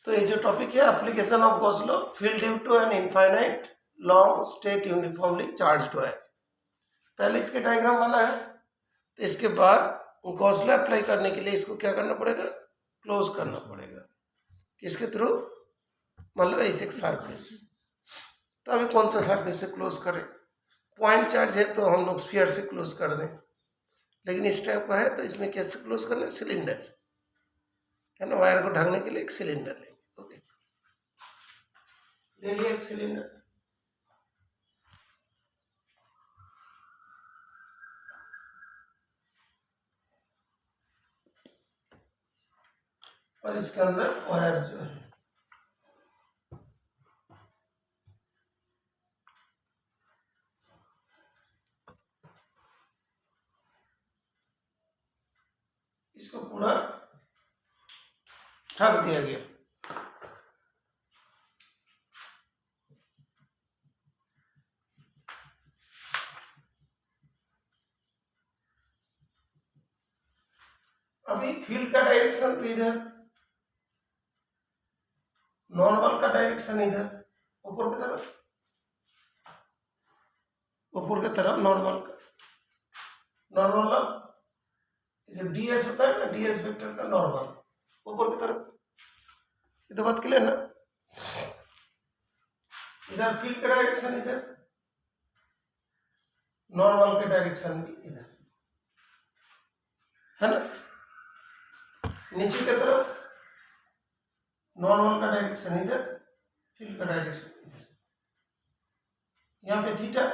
तो ये जो टॉपिक है application of Gauss law, field due to an infinite long straight uniformly charged wire. पहले इसके डायग्राम वाला है, तो इसके बाद गॉस लॉ अप्लाई करने के लिए इसको क्या करना पड़ेगा, क्लोज करना पड़ेगा। किसके थ्रू, मतलब ऐसे एक सरफेस। तो अभी कौन सा सरफेस से क्लोज करें, पॉइंट चार्ज है तो हम लोग स्फीयर से क्लोज कर दें, लेकिन इस टाइप का है तो इसमें कैसे क्लोज करना है, सिलेंडर है ना, वायर को ढकने के लिए एक सिलेंडर लेंगे। ओके, ले लिया एक सिलेंडर। और इसके अंदर वायर जो है इसको पूरा ढक दिया गया। अभी फील्ड का डायरेक्शन तो इधर, नॉर्मल का डायरेक्शन इधर ऊपर की तरफ, ऊपर की तरफ नॉर्मल का, नॉर्मल जब ds होता है ना, ds वेक्टर का नॉर्मल ऊपर की तरफ। ये तो बात क्लियर ना। इधर फील्ड का डायरेक्शन इधर, नॉर्मल के डायरेक्शन भी इधर, है ना। नीचे की तरफ नॉर्मल का डायरेक्शन इधर, फील्ड का डायरेक्शन इधर। यहाँ पे थीटा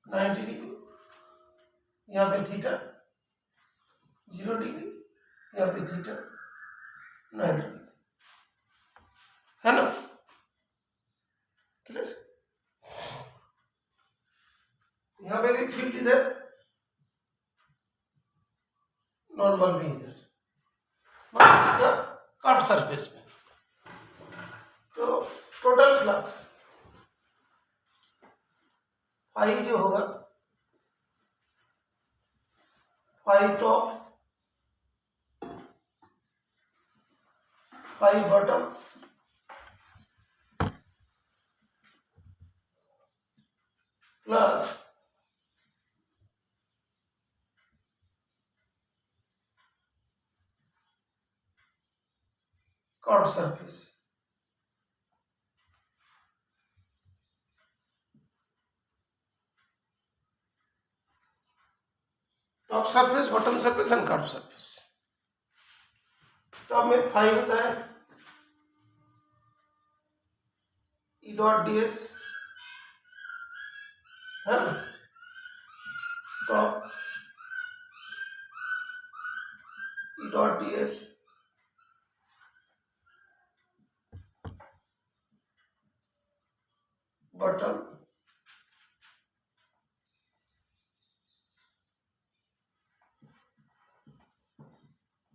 90 डिग्री, यहाँ पे थीटा 0 डिग्री, यहाँ पे थीटा 90 डिग्री, है ना, क्लियर। यहाँ पे भी फील्ड इधर, नॉर्मल भी इधर, मतलब इसका कट सरफेस में। तो टोटल फ्लक्स फाई जो होगा, phi top, phi bottom plus cut surface. Top surface, bottom surface and cut surface. Top में फाई होता है ई डॉट ds, है ना, top E dot ds, bottom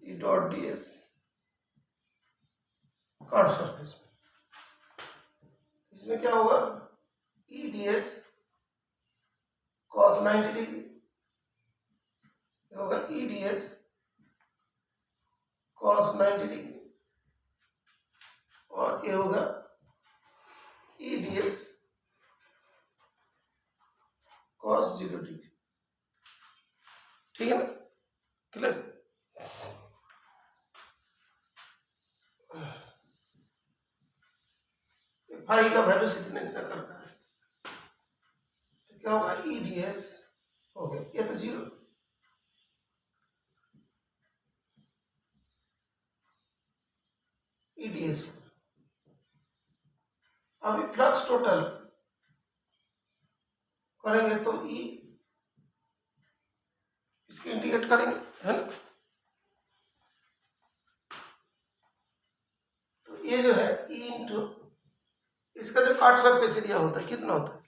E dot ds, cut surface में। इसमें क्या होगा, ई ds cos 90 डिग्री होगा, ई ds cos 90 डिग्री, और ये होगा ई ds cos 0 डिग्री। ठीक है ना, क्लियर। फाई का वैल्यू से कितना कितना करता है, तो क्या होगा, ई ds हो गया, ये तो 0, ई ds। अभी फ्लक्स टोटल करेंगे तो ई, इसके इंटीग्रेट करेंगे, है ना। तो ये जो है ई इंटू इसका जो कट सरफेस एरिया होता है कितना होता है,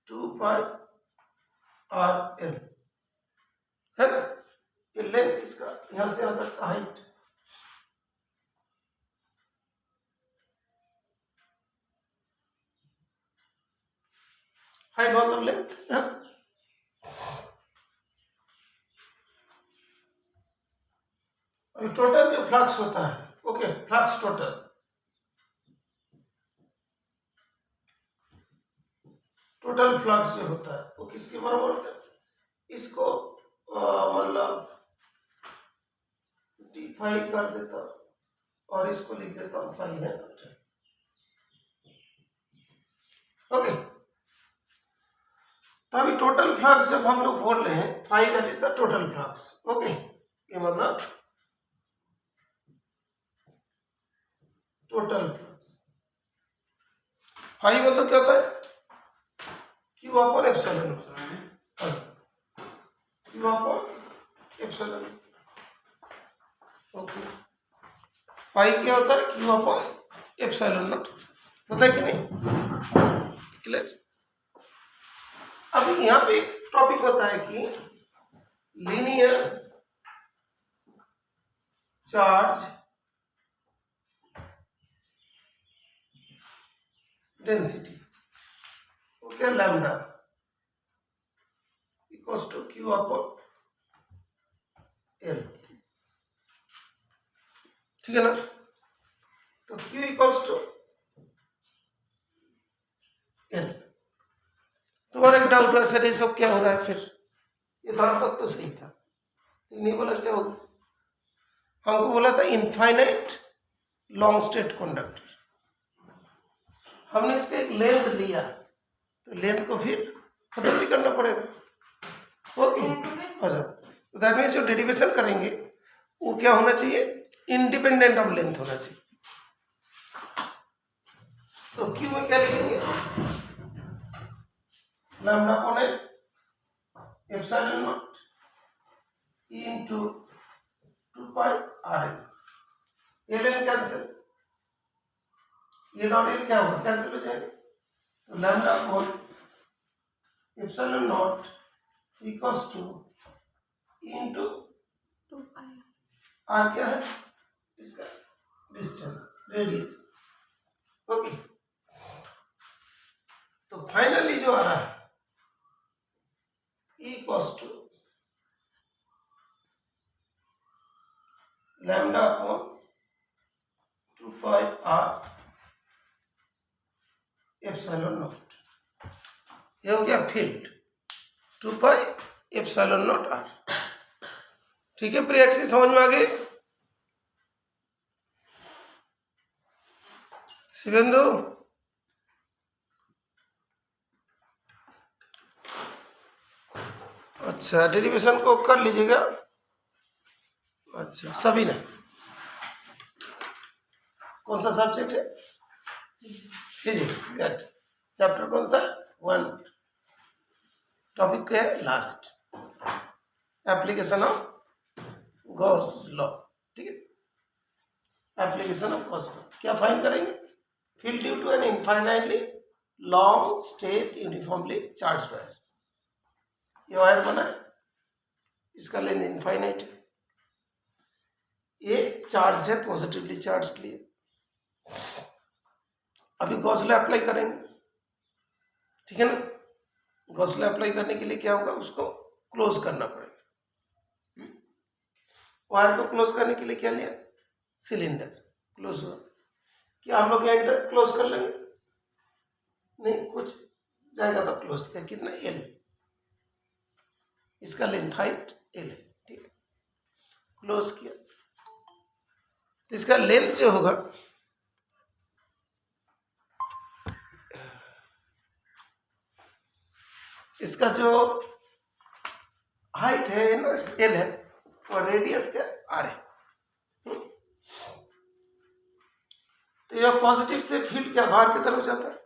2 पाई आर एल, है ना। ये लेंथ इसका यहां से यहां तक का हाइट, हाइट मतलब लेंथ, है ना। टोटल जो फ्लक्स होता है वो ओके, फ्लक्स टोटल फ्लक्स जो होता है वो किसके बराबर होता है? इसको मतलब d5 कर देता हूं और इसको लिख देता हूं 500। ओके, तो अभी टोटल फ्लक्स जब हम लोग बोल रहे हैं 5 is the total flux. Okay, ये मतलब टोटल फ्लक्स 5 मतलब क्या होता है? Q upon epsilon, Q upon epsilon. Okay, pi क्या होता है? क्यू अपॉन एप्सिलॉन नॉट, होता है कि नहीं? क्लियर? अभी यहाँ पे टॉपिक होता है कि linear charge density, okay, lambda equals to Q upon L, ठीक है ना? तो Q इक्वल्स टू एल। तुम्हारा एक डाउट है सर ये सब क्या हो रहा है? फिर ये तो तक तो सही था, नहीं बोला क्या होगा? हमको बोला था इनफाइनाइट लॉन्ग स्टेट कंडक्टर, हमने इसका एक लेंथ लिया तो लेंथ को फिर खत्म भी करना पड़ेगा। ओके, अच्छा, तो दैट मीन्स जो डेरिवेशन करेंगे वो क्या होना चाहिए? इंडिपेंडेंट ऑफ लेंथ होना चाहिए। तो Q में क्या लिखेंगे? Lambda upon L epsilon naught into 2 pi R L. L L cancel, ये और एल क्या होगा? कैंसिल हो जाएंगे। तो lambda upon epsilon naught equals to into 2 pi, R क्या है? इसका डिस्टेंस, रेडियस। ओके, तो फाइनली जो आ रहा है E equals to lambda upon 2 pi R epsilon naught, ये हो गया field 2 pi epsilon naught R. ठीक है प्रियक्षी, समझ में आ गई? शिवेंदु, अच्छा, डेरिवेशन को कर लीजिएगा। अच्छा, सभी ने? कौन सा सब्जेक्ट है? Physics, good. चैप्टर कौन सा? 1। टॉपिक क्या है? Last, application of Gauss law. ठीक है, एप्लीकेशन ऑफ गॉस लॉ क्या फाइंड करेंगे? Field due to an infinitely long straight uniformly charged wire. ये वायर बना है, इसका लेंथ इनफाइनाइट है, ये चार्ज है, पॉजिटिवली चार्ज लिए। अभी गॉस लॉ अप्लाई करेंगे, ठीक है ना? गॉस लॉ अप्लाई करने के लिए क्या होगा? उसको क्लोज करना पड़ेगा। वायर को क्लोज करने के लिए क्या लिया? सिलेंडर क्लोज हुआ। क्या हम लोग यहाँ तक क्लोज कर लेंगे? नहीं, कुछ जाएगा तो क्लोज किया। कितना? एल, इसका लेंथ हाइट एल है, ठीक है, क्लोज किया। तो इसका लेंथ जो होगा इसका जो हाइट है ना एल है और रेडियस क्या? आर है। तो यह पॉजिटिव से फील्ड क्या बाहर की तरफ जाता है?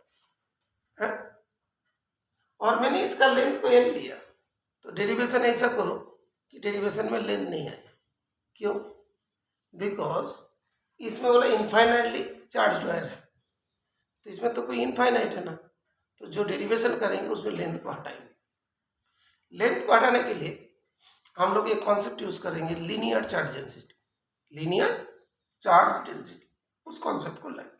और मैंने इसका लेंथ को एल लिया, तो डेरिवेशन ऐसा करो कि डेरिवेशन में लेंथ नहीं आए। क्यों? बिकॉज इसमें बोला इनफाइनाइटली चार्ज वायर है, तो इसमें तो कोई इनफाइनाइट है ना, तो जो डेरिवेशन करेंगे उसमें लेंथ को हटाएंगे। लेंथ को हटाने के लिए हम लोग एक कॉन्सेप्ट यूज करेंगे, linear charge density. Linear charge density, उस कॉन्सेप्ट को लाएंगे।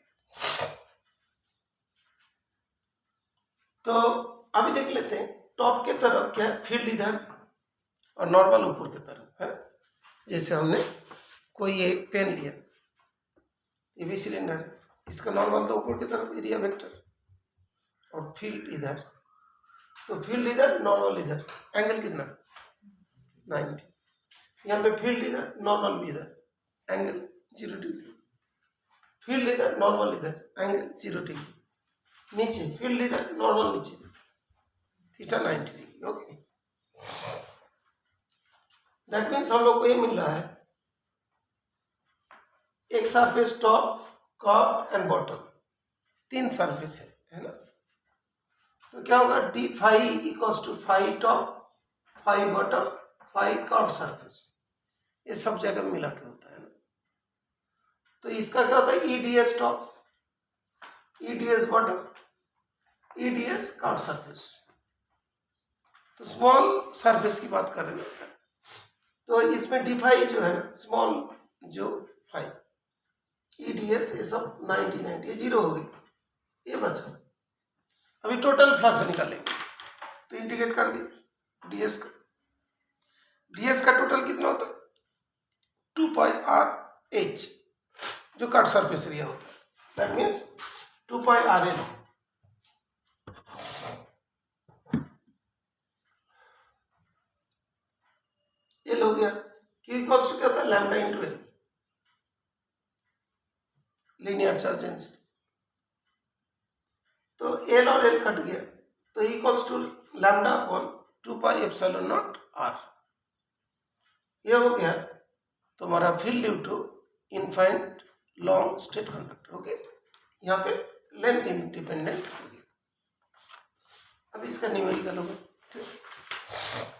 तो अभी देख लेते हैं, टॉप के तरफ क्या है? फील्ड इधर और नॉर्मल ऊपर की तरफ है। जैसे हमने कोई एक पेन लिया, ये भी सिलेंडर है, इसका नॉर्मल तो ऊपर की तरफ एरिया वेक्टर और फील्ड इधर, तो फील्ड इधर नॉर्मल इधर, एंगल कितना 90, यहाँ पे फील्ड इधर नॉर्मल भी इधर, एंगल 0 डिग्री, फील्ड इधर नॉर्मल इधर, एंगल 0 डिग्री, नीचे फील्ड इधर नॉर्मल नीचे, theta 90 degree. Okay, that means हम लोग को ये मिल रहा है एक surface top, curve and bottom, 3 surface है ना। तो क्या होगा, D phi equals to phi top, phi bottom, phi curve surface, ये सब जगह मिला के होता है ना। तो इसका क्या होता है, EDS top, EDS bottom, EDS curve surface. तो स्मॉल सरफेस की बात कर रहे हैं, तो इसमें डी फाई जो है ना, स्मॉल जो फाई, ईडीएस, ये सब 90 90, ये 0 हो गई, ये बचा। अभी टोटल फ्लक्स निकालेंगे, तो इंटीग्रेट कर दिए डीएस का, डीएस का टोटल कितना होता है 2 पाई आर एच, जो कट सरफेस एरिया होता है, that means 2 pi R L. ये हो गया, क्यू इक्वल्स टू क्या होता है lambda into L, linear charge density. तो एल और एल कट गया, तो equals to lambda upon 2 pi epsilon naught R, ये हो गया तुम्हारा field due to infinite long straight conductor. Okay, यहाँ पे लेंथ इंडिपेंडेंट हो गया। अब इसका न्यूमेरिकल होगा, ठीक।